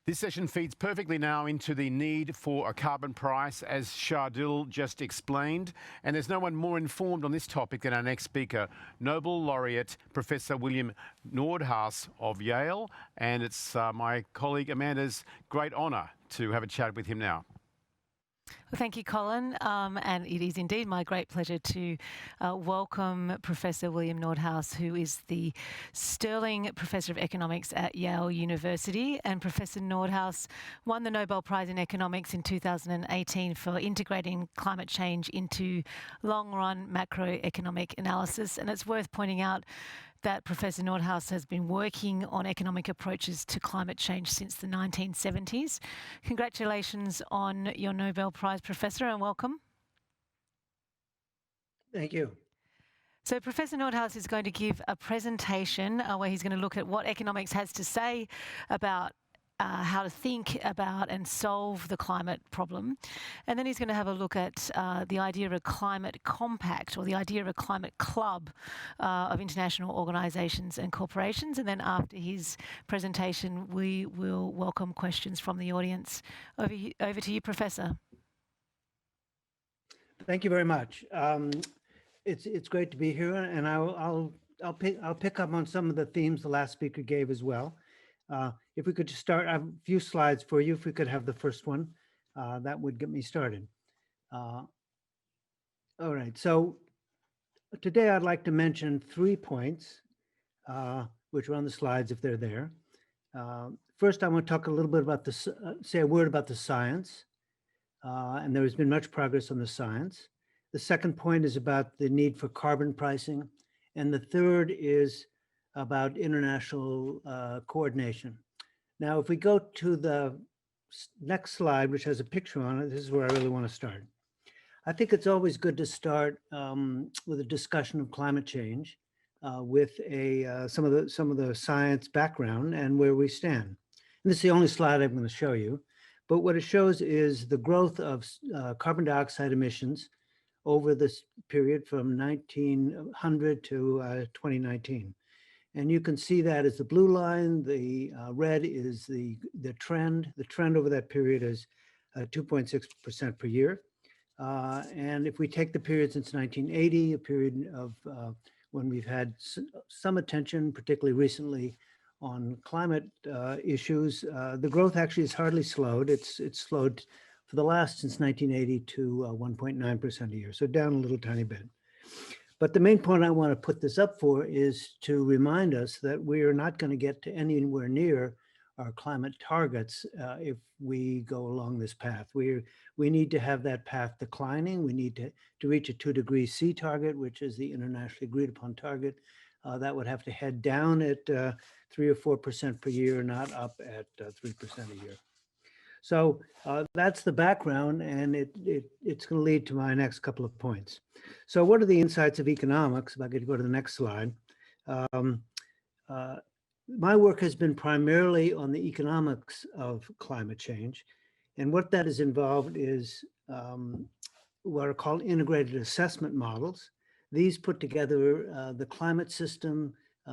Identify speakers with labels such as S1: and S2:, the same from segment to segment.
S1: This session feeds perfectly now into the need for a carbon price, as Shardul just explained. And there's no one more informed on this topic than our next speaker, Nobel laureate Professor William Nordhaus of Yale. And it's my colleague Amanda's great honour to have a chat with him now.
S2: Well, thank you, Colin. And it is indeed my great pleasure to welcome Professor William Nordhaus, who is the Sterling Professor of Economics at Yale University. And Professor Nordhaus won the Nobel Prize in Economics in 2018 for integrating climate change into long-run macroeconomic analysis. And it's worth pointing out that Professor Nordhaus has been working on economic approaches to climate change since the 1970s. Congratulations on your Nobel Prize, Professor, and welcome.
S3: Thank you.
S2: So Professor Nordhaus is going to give a presentation where he's going to look at what economics has to say about how to think about and solve the climate problem. And then he's going to have a look at the idea of a climate compact, or the idea of a climate club of international organisations and corporations. And then after his presentation, we will welcome questions from the audience. Over to you, Professor.
S3: Thank you very much. It's great to be here, and I'll pick up on some of the themes the last speaker gave as well. If we could just start, I have a few slides for you. If we could have the first one, that would get me started. All right, so today I'd like to mention 3 points, which are on the slides if they're there. First, I want to talk a little bit about say a word about the science, and there has been much progress on the science. The second point is about the need for carbon pricing, and the third is about international coordination. Now, if we go to the next slide, which has a picture on it, this is where I really want to start. I think it's always good to start with a discussion of climate change with some of the science background and where we stand. And this is the only slide I'm going to show you, but what it shows is the growth of carbon dioxide emissions over this period from 1900 to 2019. And you can see that as the blue line. The red is the trend. The trend over that period is 2.6% per year. And if we take the period since 1980, a period of when we've had some attention, particularly recently, on climate issues, the growth actually has hardly slowed. It's slowed for the last since 1980 to 1.9% a year, so down a little tiny bit. But the main point I want to put this up for is to remind us that we are not going to get to anywhere near our climate targets if we go along this path. We need to have that path declining. We need to reach a 2 degrees C target, which is the internationally agreed upon target. That would have to head down at 3 or 4% per year, not up at 3% a year. So that's the background, and it's going to lead to my next couple of points. So what are the insights of economics? If I could go to the next slide. My work has been primarily on the economics of climate change. And what that has involved is what are called integrated assessment models. These put together the climate system,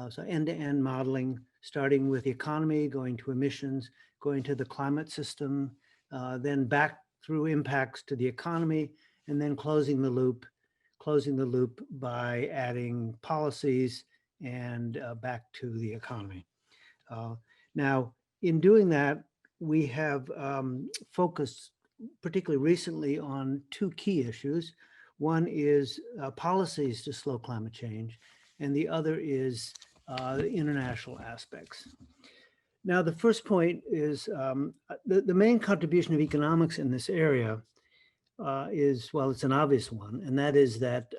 S3: so end-to-end modeling, starting with the economy, going to emissions, going to the climate system, then back through impacts to the economy, and then closing the loop by adding policies and back to the economy. Now, in doing that, we have focused particularly recently on 2 key issues. One is policies to slow climate change, and the other is the international aspects. Now, the first point is the main contribution of economics in this area is, well, it's an obvious one, and that is that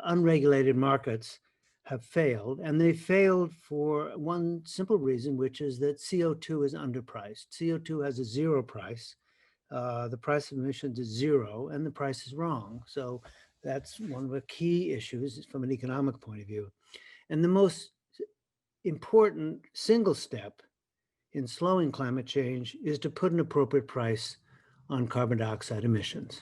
S3: unregulated markets have failed, and they failed for one simple reason, which is that CO2 is underpriced. CO2 has a zero price. The price of emissions is zero, and the price is wrong. So that's one of the key issues from an economic point of view. And the most important single step in slowing climate change is to put an appropriate price on carbon dioxide emissions.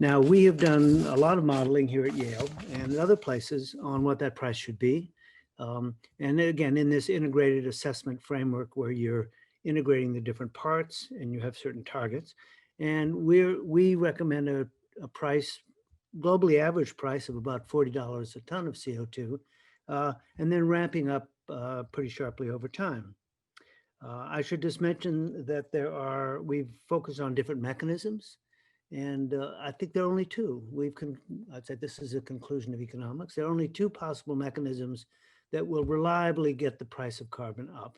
S3: Now, we have done a lot of modeling here at Yale and other places on what that price should be. And again, in this integrated assessment framework where you're integrating the different parts, and you have certain targets. And we recommend a price, globally average price of about $40 a ton of CO2, and then ramping up pretty sharply over time. I should just mention that we've focused on different mechanisms, and I think there are only two. I'd say this is a conclusion of economics. There are only two possible mechanisms that will reliably get the price of carbon up.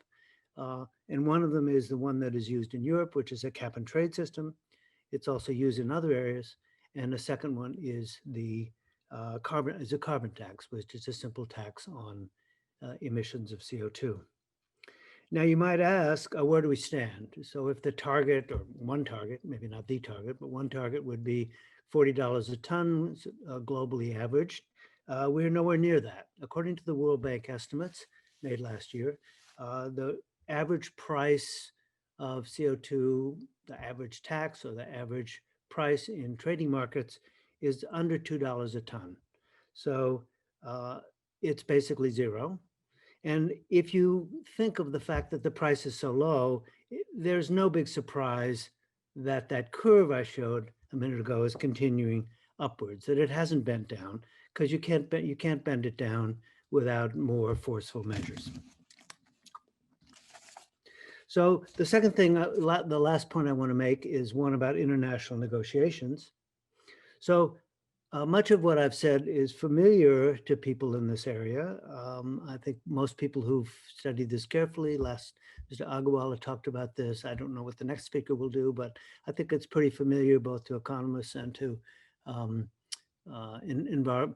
S3: And one of them is the one that is used in Europe, which is a cap and trade system. It's also used in other areas. And the second one is a carbon tax, which is a simple tax on emissions of CO2. Now you might ask, where do we stand? So if the target, or one target, maybe not the target, but one target would be $40 a ton, globally averaged, we're nowhere near that. According to the World Bank estimates made last year, the average price of CO2, the average tax or the average price in trading markets is under $2 a ton. So it's basically zero. And if you think of the fact that the price is so low, there's no big surprise that that curve I showed a minute ago is continuing upwards, that it hasn't bent down, because you can't bend it down without more forceful measures. So the second thing, the last point I want to make is one about international negotiations. So much of what I've said is familiar to people in this area. I think most people who've studied this carefully, Mr. Agarwala talked about this. I don't know what the next speaker will do, but I think it's pretty familiar both to economists and to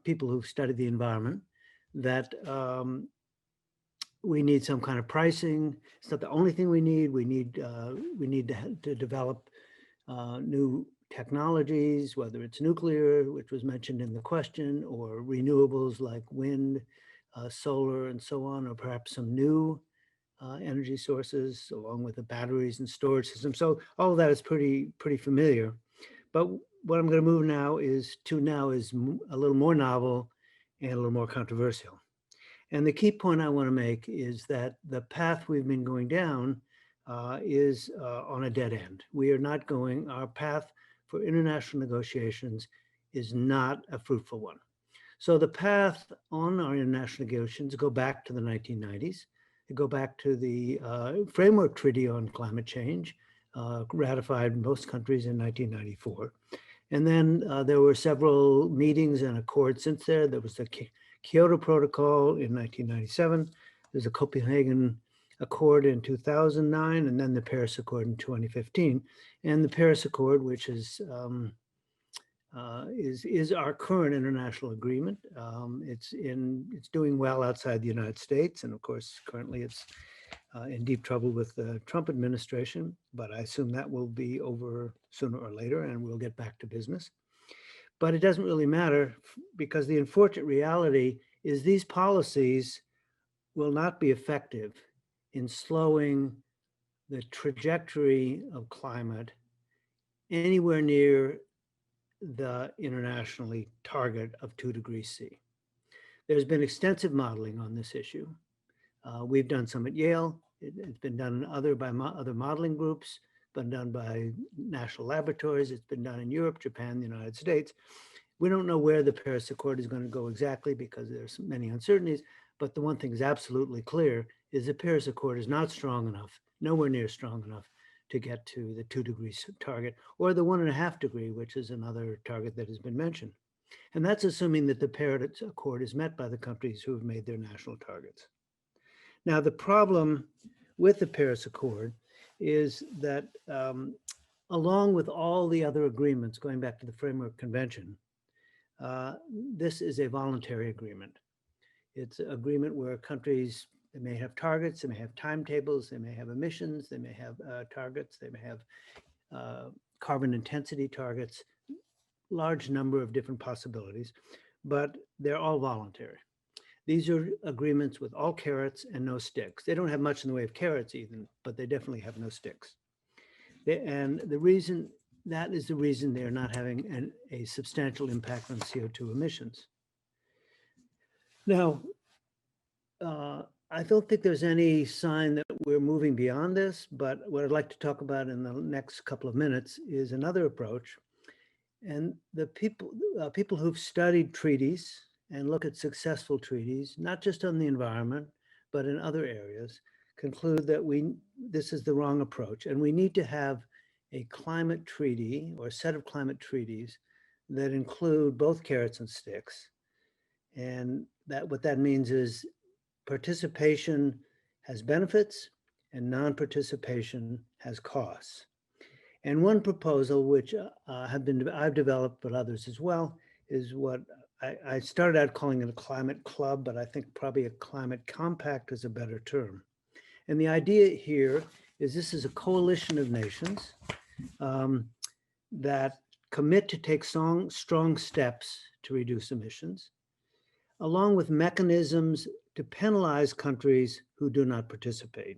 S3: people who've studied the environment, that we need some kind of pricing. It's not the only thing we need. We need to develop new technologies, whether it's nuclear, which was mentioned in the question, or renewables like wind, solar, and so on, or perhaps some new energy sources, along with the batteries and storage systems. So all of that is pretty familiar. But what I'm going to move now is a little more novel and a little more controversial. And the key point I want to make is that the path we've been going down is on a dead end. Our path for international negotiations is not a fruitful one. So the path on our international negotiations go back to the 1990s. They go back to the Framework Treaty on Climate Change, ratified in most countries in 1994. And then there were several meetings and accords since there. There was the Kyoto Protocol in 1997. There's a Copenhagen Accord in 2009, and then the Paris Accord in 2015. And the Paris Accord, which is our current international agreement. It's doing well outside the United States, and of course, currently it's in deep trouble with the Trump administration. But I assume that will be over sooner or later, and we'll get back to business. But it doesn't really matter, because the unfortunate reality is these policies will not be effective in slowing the trajectory of climate anywhere near the internationally target of 2 degrees C. There's been extensive modeling on this issue. We've done some at Yale. It's been done by other modeling groups, been done by national laboratories. It's been done in Europe, Japan, the United States. We don't know where the Paris Accord is going to go exactly, because there's many uncertainties. But the one thing is absolutely clear is the Paris Accord is not strong enough, nowhere near strong enough, to get to the 2 degrees target, or the 1.5 degree, which is another target that has been mentioned. And that's assuming that the Paris Accord is met by the countries who have made their national targets. Now, the problem with the Paris Accord is that along with all the other agreements, going back to the Framework Convention, this is a voluntary agreement. It's an agreement where countries, they may have targets, they may have timetables, they may have emissions, they may have targets, they may have carbon intensity targets, large number of different possibilities, but they're all voluntary. These are agreements with all carrots and no sticks. They don't have much in the way of carrots even, but they definitely have no sticks. And that is the reason they're not having a substantial impact on CO2 emissions. Now, I don't think there's any sign that we're moving beyond this, but what I'd like to talk about in the next couple of minutes is another approach. And the people who've studied treaties and look at successful treaties, not just on the environment, but in other areas, conclude that this is the wrong approach. And we need to have a climate treaty or a set of climate treaties that include both carrots and sticks. And what that means is participation has benefits and non-participation has costs. And one proposal, which I've developed, but others as well, is what I started out calling it a climate club, but I think probably a climate compact is a better term. And the idea here is this is a coalition of nations that commit to take strong steps to reduce emissions, along with mechanisms to penalize countries who do not participate.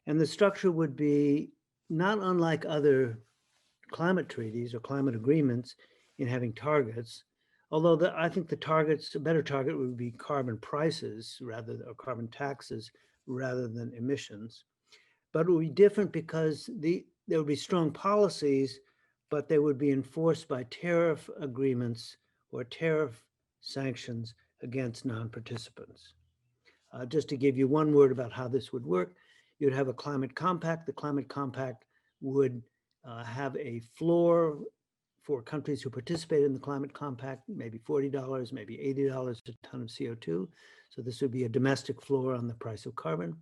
S3: And the structure would be not unlike other climate treaties or climate agreements in having targets, although I think a better target would be carbon prices or carbon taxes rather than emissions. But it would be different because there would be strong policies, but they would be enforced by tariff agreements or tariff sanctions against non-participants. Just to give you one word about how this would work, you'd have a climate compact. The climate compact would have a floor for countries who participate in the climate compact, maybe $40, maybe $80 a ton of CO2. So this would be a domestic floor on the price of carbon.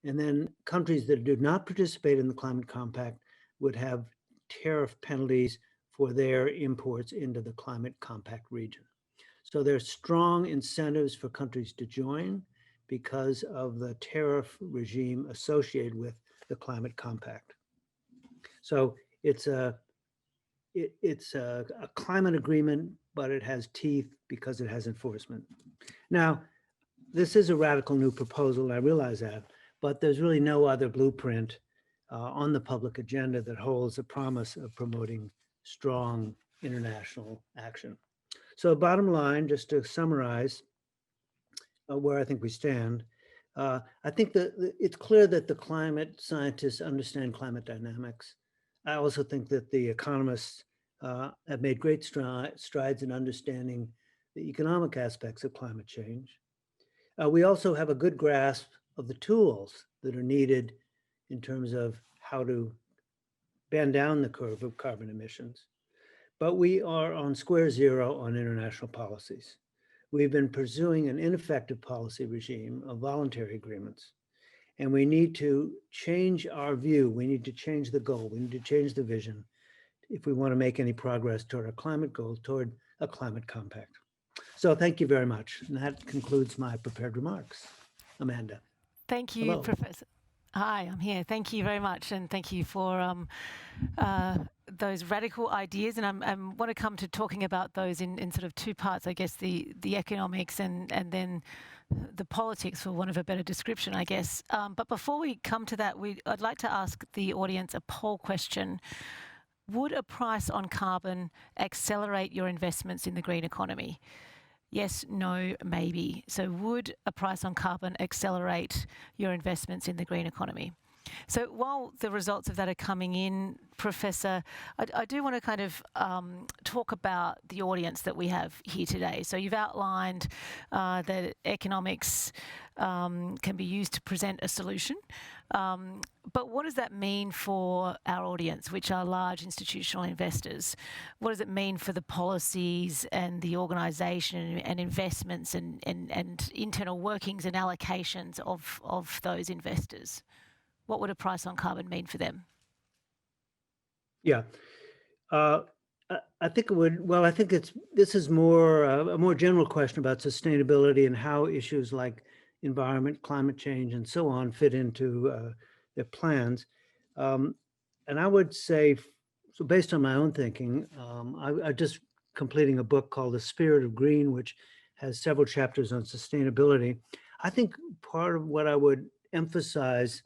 S3: And then countries that do not participate in the climate compact would have tariff penalties for their imports into the climate compact region. So there's strong incentives for countries to join because of the tariff regime associated with the climate compact. So it's a climate agreement, but it has teeth because it has enforcement. Now, this is a radical new proposal, I realize that, but there's really no other blueprint on the public agenda that holds the promise of promoting strong international action. So bottom line, just to summarize where I think we stand, I think that it's clear that the climate scientists understand climate dynamics. I also think that the economists have made great strides in understanding the economic aspects of climate change. We also have a good grasp of the tools that are needed in terms of how to bend down the curve of carbon emissions. But we are on square zero on international policies. We've been pursuing an ineffective policy regime of voluntary agreements. And we need to change our view. We need to change the goal. We need to change the vision if we want to make any progress toward our climate goals, toward a climate compact. So thank you very much. And that concludes my prepared remarks. Amanda.
S2: Thank you,
S3: Hello.
S2: Professor. Hi, I'm here. Thank you very much. And thank you for those radical ideas. And I want to come to talking about those in sort of two parts, I guess, the economics and then the politics, for want of a better description, I guess. But before we come to that, I'd like to ask the audience a poll question. Would a price on carbon accelerate your investments in the green economy? Yes, no, maybe. So would a price on carbon accelerate your investments in the green economy? So while the results of that are coming in, Professor, I do want to kind of talk about the audience that we have here today. So you've outlined that economics can be used to present a solution. But what does that mean for our audience, which are large institutional investors? What does it mean for the policies and the organisation and investments and internal workings and allocations of those investors? What would a price on carbon mean for them?
S3: Yeah, I think it would. Well, I think this is more a more general question about sustainability and how issues like environment, climate change, and so on fit into their plans. And I would say, so based on my own thinking, I'm just completing a book called The Spirit of Green, which has several chapters on sustainability. I think part of what I would emphasize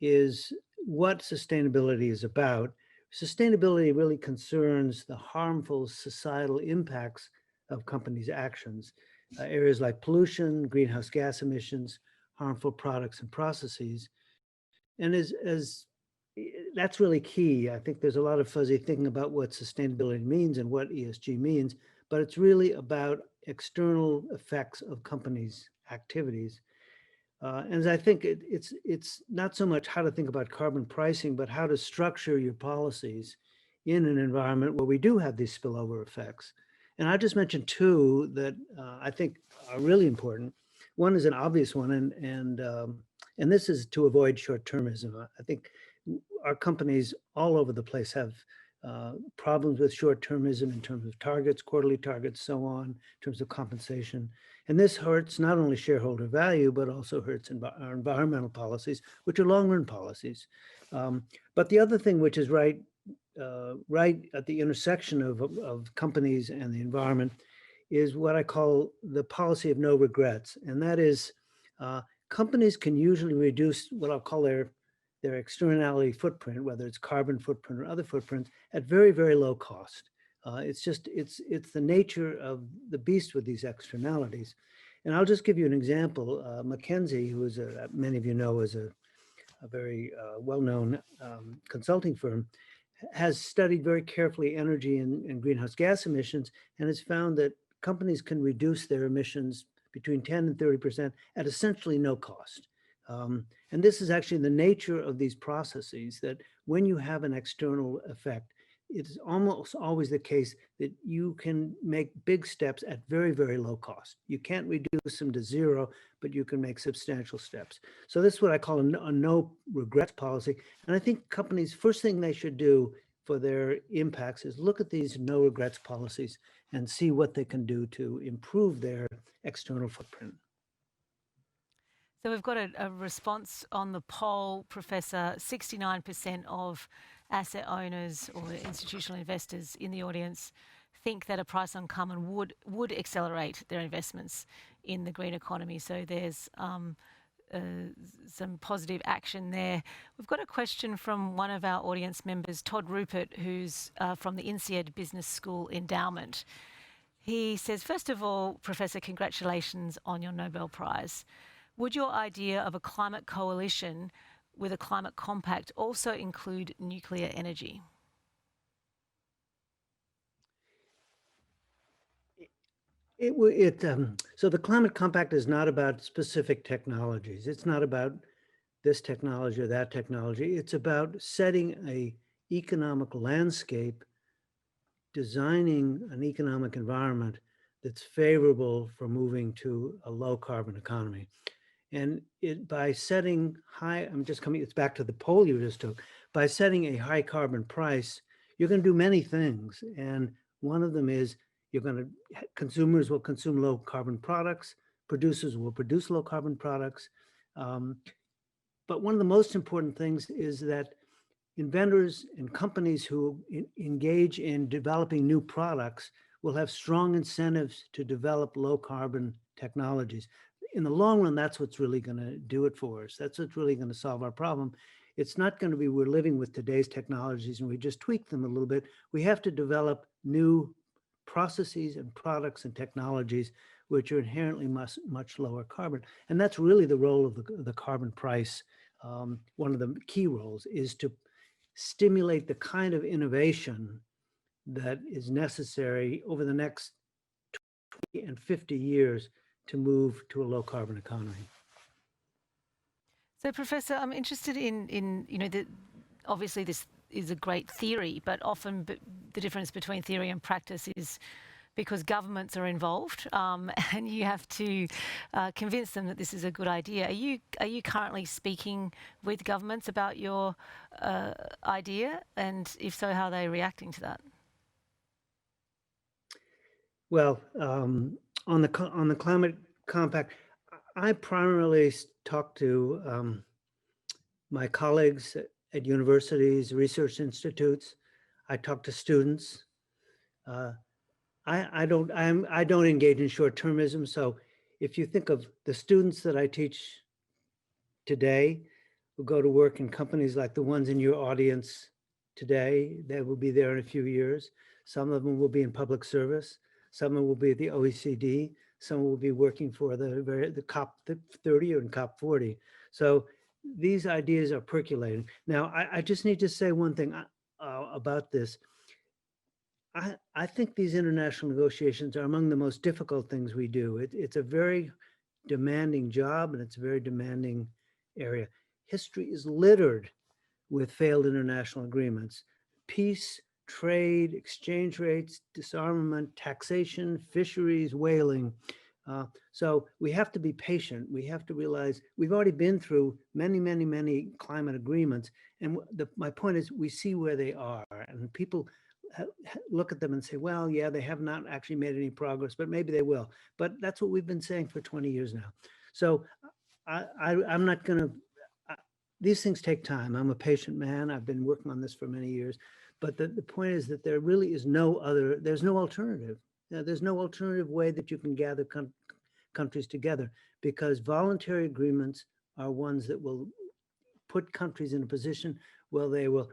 S3: is what sustainability is about. Sustainability really concerns the harmful societal impacts of companies' actions. Areas like pollution, greenhouse gas emissions, harmful products and processes. And that's really key. I think there's a lot of fuzzy thinking about what sustainability means and what ESG means, but it's really about external effects of companies' activities. And I think it's not so much how to think about carbon pricing, but how to structure your policies in an environment where we do have these spillover effects. And I just mentioned two that I think are really important. One is an obvious one, and this is to avoid short-termism. I think our companies all over the place have problems with short-termism in terms of targets, quarterly targets, so on, in terms of compensation. And this hurts not only shareholder value, but also hurts our environmental policies, which are long-run policies. But the other thing, which is right at the intersection of companies and the environment, is what I call the policy of no regrets. And that is, companies can usually reduce what I'll call their externality footprint, whether it's carbon footprint or other footprints, at very, very low cost. It's the nature of the beast with these externalities. And I'll just give you an example. McKinsey, who is many of you know is a very well-known consulting firm, has studied very carefully energy and greenhouse gas emissions, and has found that companies can reduce their emissions between 10 and 30% at essentially no cost. And this is actually the nature of these processes, that when you have an external effect, it's almost always the case that you can make big steps at very, very low cost. You can't reduce them to zero, but you can make substantial steps. So this is what I call a no regrets policy. And I think companies, first thing they should do for their impacts is look at these no regrets policies and see what they can do to improve their external footprint.
S2: So we've got a response on the poll, Professor. 69% of asset owners or institutional investors in the audience think that a price on carbon would accelerate their investments in the green economy. So there's some positive action there. We've got a question from one of our audience members, Todd Rupert, who's from the INSEAD Business School Endowment. He says, first of all, Professor, congratulations on your Nobel Prize. Would your idea of a climate coalition with a climate compact also include nuclear energy?
S3: So the climate compact is not about specific technologies. It's not about this technology or that technology. It's about setting an economic landscape, designing an economic environment that's favorable for moving to a low carbon economy. And by setting it's back to the poll you just took, by setting a high carbon price, you're going to do many things. And one of them is consumers will consume low carbon products, producers will produce low carbon products. But one of the most important things is that inventors and companies who engage in developing new products will have strong incentives to develop low carbon technologies. In the long run, that's what's really going to do it for us. That's what's really going to solve our problem. It's not going to be we're living with today's technologies and we just tweak them a little bit. We have to develop new processes and products and technologies which are inherently much lower carbon. And that's really the role of the carbon price. One of the key roles is to stimulate the kind of innovation that is necessary over the next 20 and 50 years to move to a low carbon economy.
S2: So, Professor, I'm interested in obviously this is a great theory, but often the difference between theory and practice is because governments are involved, and you have to convince them that this is a good idea. Are you currently speaking with governments about your idea, and if so, how are they reacting to that?
S3: Well, on the climate compact, I primarily talk to my colleagues at universities, research institutes. I talk to students. I don't engage in short-termism. So if you think of the students that I teach today who go to work in companies like the ones in your audience today, they will be there in a few years. Some of them will be in public service. Some of them will be at the OECD. Some will be working for the COP 30 or COP 40. So these ideas are percolating. Now, I just need to say one thing about this. I think these international negotiations are among the most difficult things we do. It's a very demanding job, and it's a very demanding area. History is littered with failed international agreements. Peace, trade, exchange rates, disarmament, taxation, fisheries, whaling. So we have to be patient. We have to realize we've already been through many, many, many climate agreements. And my point is, we see where they are, and people look at them and say, well, yeah, they have not actually made any progress, but maybe they will. But that's what we've been saying for 20 years now. So I'm not going to, these things take time. I'm a patient man. I've been working on this for many years. But the point is that there really is there's no alternative. There's no alternative way that you can gather countries together, because voluntary agreements are ones that will put countries in a position where they will,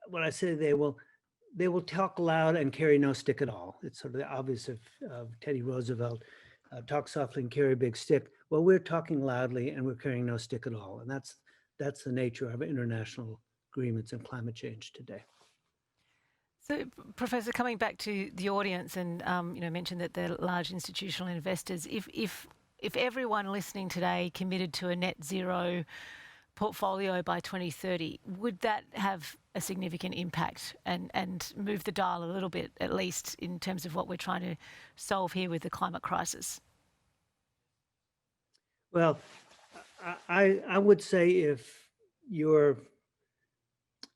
S3: when I say they will talk loud and carry no stick at all. It's sort of the obvious of Teddy Roosevelt, talk softly and carry a big stick. Well, we're talking loudly and we're carrying no stick at all. And that's the nature of international agreements and climate change today.
S2: So, Professor, coming back to the audience, and mentioned that they're large institutional investors. If everyone listening today committed to a net zero portfolio by 2030, would that have a significant impact and move the dial a little bit, at least in terms of what we're trying to solve here with the climate crisis?
S3: Well, I would say if you're,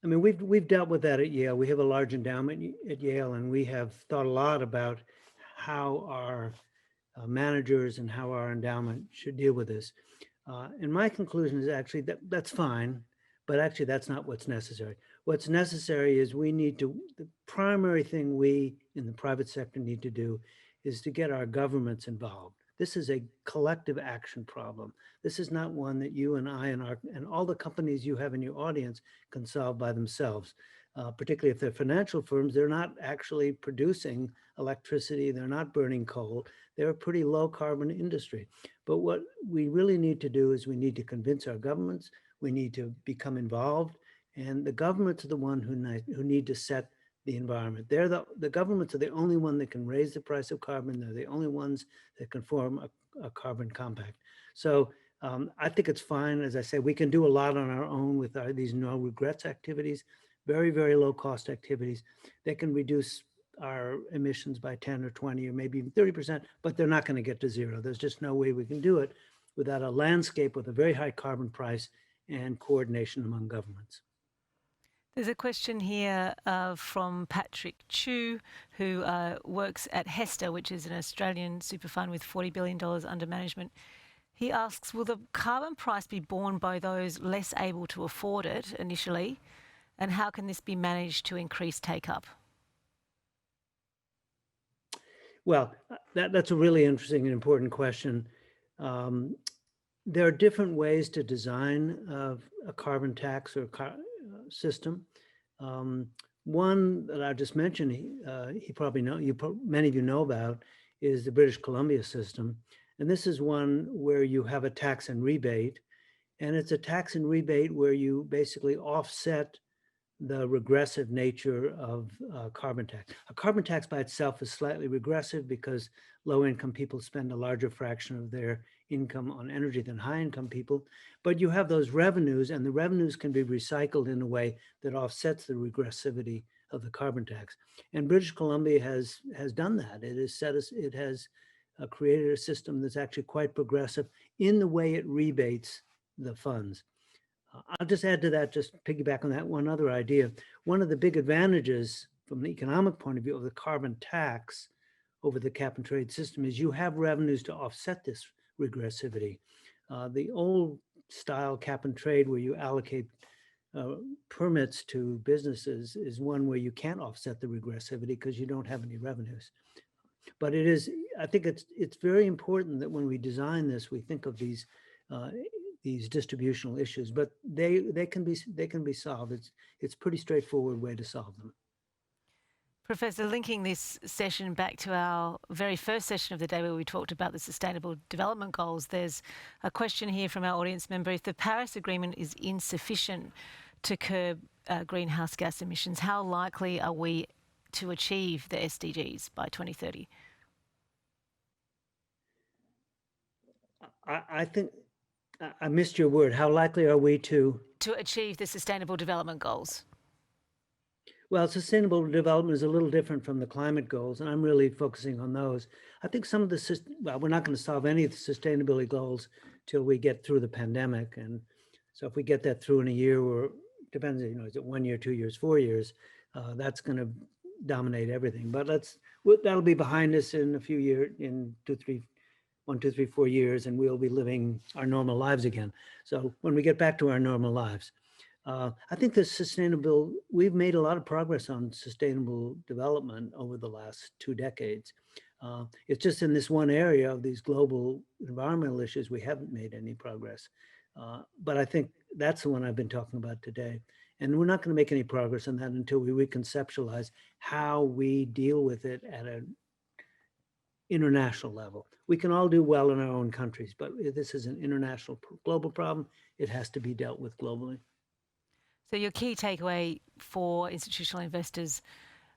S3: I mean, we've dealt with that at Yale. We have a large endowment at Yale, and we have thought a lot about how our managers and how our endowment should deal with this. And my conclusion is actually that's fine, but actually that's not what's necessary. What's necessary is the primary thing we in the private sector need to do is to get our governments involved. This is a collective action problem. This is not one that you and I and all the companies you have in your audience can solve by themselves. Particularly if they're financial firms, they're not actually producing electricity, they're not burning coal, they're a pretty low carbon industry. But what we really need to do is we need to convince our governments, we need to become involved, and the governments are the one who need to set the environment. The governments are the only one that can raise the price of carbon. They're the only ones that can form a carbon compact. So I think it's fine. As I said, we can do a lot on our own with these no regrets activities, very, very low cost activities. They can reduce our emissions by 10 or 20 or maybe even 30%, but they're not going to get to zero. There's just no way we can do it without a landscape with a very high carbon price and coordination among governments.
S2: There's a question here from Patrick Chu, who works at Hester, which is an Australian super fund with $40 billion under management. He asks, will the carbon price be borne by those less able to afford it initially? And how can this be managed to increase take-up?
S3: Well, that's a really interesting and important question. There are different ways to design a carbon tax or system. One that I just mentioned, he probably many of you know about, is the British Columbia system. And this is one where you have a tax and rebate. And it's a tax and rebate where you basically offset the regressive nature of carbon tax. A carbon tax by itself is slightly regressive because low-income people spend a larger fraction of their income on energy than high-income people. But you have those revenues, and the revenues can be recycled in a way that offsets the regressivity of the carbon tax. And British Columbia has done that. It has created a system that's actually quite progressive in the way it rebates the funds. I'll just add to that, just piggyback on that one other idea. One of the big advantages from the economic point of view of the carbon tax over the cap and trade system is you have revenues to offset this regressivity. The old style cap and trade where you allocate permits to businesses is one where you can't offset the regressivity because you don't have any revenues. But I think it's very important that when we design this, we think of these distributional issues, but they can be solved. It's a pretty straightforward way to solve them.
S2: Professor, linking this session back to our very first session of the day where we talked about the Sustainable Development Goals, there's a question here from our audience member. If the Paris Agreement is insufficient to curb greenhouse gas emissions, how likely are we to achieve the SDGs by 2030?
S3: I think I missed your word. How likely are we to
S2: achieve the Sustainable Development Goals?
S3: Well, sustainable development is a little different from the climate goals, and I'm really focusing on those. I think some of the, well, we're not going to solve any of the sustainability goals till we get through the pandemic. And so if we get that through in a year, or depends, is it 1 year, 2 years, 4 years, that's going to dominate everything. But that'll be behind us in a few years, in 1, 2, 3, 4 years, and we'll be living our normal lives again. So when we get back to our normal lives, I think we've made a lot of progress on sustainable development over the last 2 decades. It's just in this one area of these global environmental issues, we haven't made any progress. But I think that's the one I've been talking about today. And we're not going to make any progress on that until we reconceptualize how we deal with it at an international level. We can all do well in our own countries, but this is an international global problem. It has to be dealt with globally.
S2: So your key takeaway for institutional investors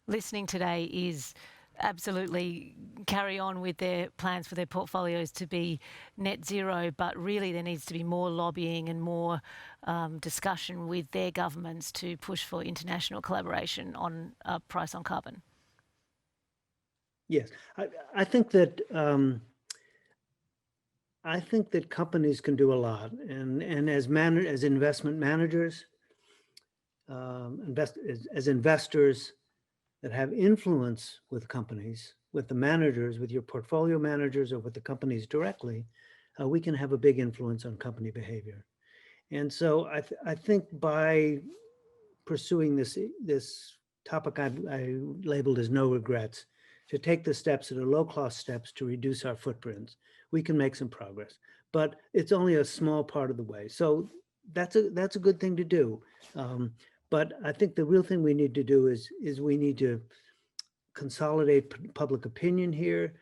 S2: listening today is absolutely carry on with their plans for their portfolios to be net zero, but really there needs to be more lobbying and more discussion with their governments to push for international collaboration on a price on carbon.
S3: Yes, I think that companies can do a lot, and as investment managers, as investors that have influence with companies, with the managers, with your portfolio managers, or with the companies directly, we can have a big influence on company behavior. And so I think by pursuing this topic I labeled as no regrets, to take the steps that are low-cost steps to reduce our footprints, we can make some progress. But it's only a small part of the way. So that's a good thing to do. But I think the real thing we need to do is we need to consolidate public opinion here.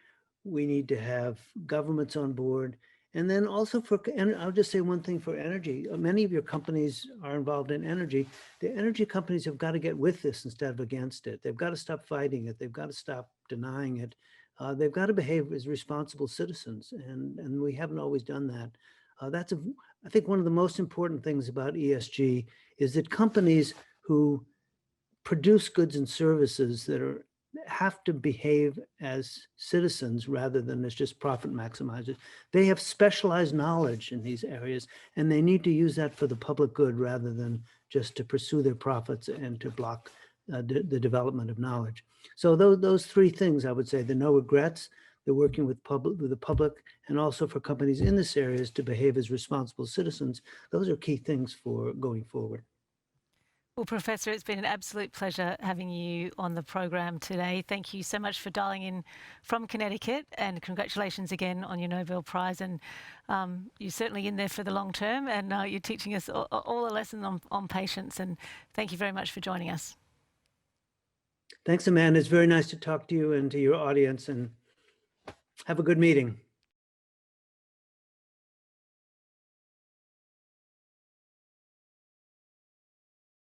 S3: We need to have governments on board. And then also and I'll just say one thing for energy. Many of your companies are involved in energy. The energy companies have got to get with this instead of against it. They've got to stop fighting it. They've got to stop denying it. They've got to behave as responsible citizens. And we haven't always done that. I think one of the most important things about ESG is that companies who produce goods and services that have to behave as citizens rather than as just profit maximizers. They have specialized knowledge in these areas, and they need to use that for the public good rather than just to pursue their profits and to block the development of knowledge. So those 3 things, I would say: the no regrets, the working with the public, and also for companies in this areas to behave as responsible citizens. Those are key things for going forward.
S2: Well, Professor, it's been an absolute pleasure having you on the program today. Thank you so much for dialing in from Connecticut, and congratulations again on your Nobel Prize. And you're certainly in there for the long term, and you're teaching us all a lesson on patience. And thank you very much for joining us.
S3: Thanks, Amanda. It's very nice to talk to you and to your audience, and have a good meeting.